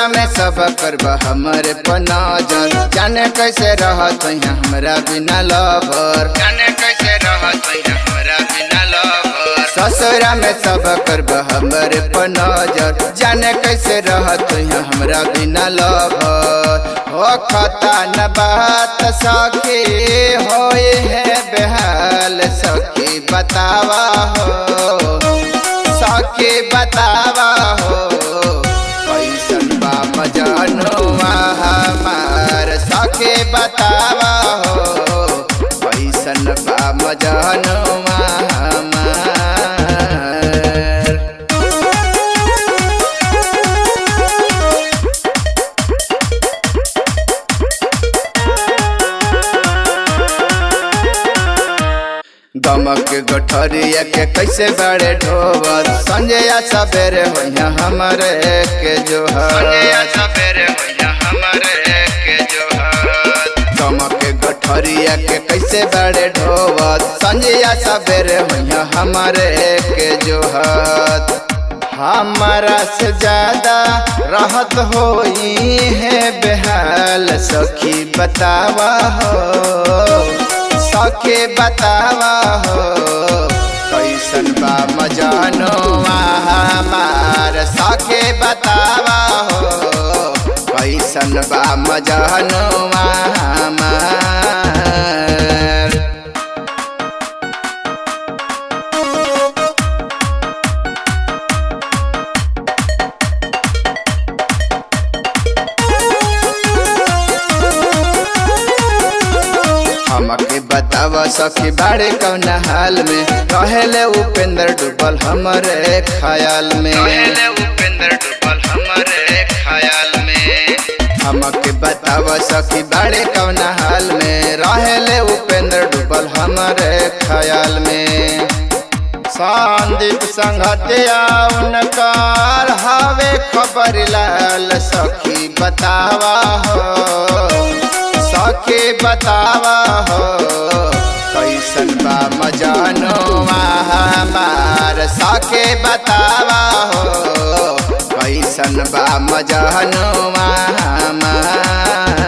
ससुरा में सब करब हमरे पनाजर, जाने कैसे रहत हमरा बिना लवर, जाने कैसे रहत हमरा बिना लवर। ससुरा में सब करब हमरे पनाजर, जाने कैसे रहत हमरा बिना लवर। हो खता न बात सखी होए है बेहाल, सखी बतावा हो, सखी बतावा हो, कैसन बा मजनुआ हमार, सखी बतावा हो, कैसन बा मजनुआ हमार। दमक गठरिया के कैसे बड़े ढोवत, संजय सवेरे होइया हमरे के जोहर, संजय सवेरे होइया हमरे के जोहर। दमक गठरिया के कैसे बड़े ढोवत, संजय सवेरे होइया हमरे के जोहर। हमारा से ज्यादा रहत होई है बेहाल, सखी बतावा हो, सखी बतावा हो, कैसन बा मजनुआ हमार, सखी बतावा हो, कैसन बा मजनुआ हमार। हमके बतावा सखी बाड़े कौन हाल में, रहेले उपेंद्र डूबल हमरे ख्याल में, रहेले उपेंद्र डूबल हमरे ख्याल में। हमके बतावा सखी बाड़े कौन हाल में, रहेले उपेंद्र डूबल हमरे ख्याल में। संदीप संगतिया उनकार हवे खबर लाल, सखी बतावा हो, सखी बतावा हो, कैसन बा मजनुआ हमार, सखी बतावा हो, कैसन बा मजनुआ हमार।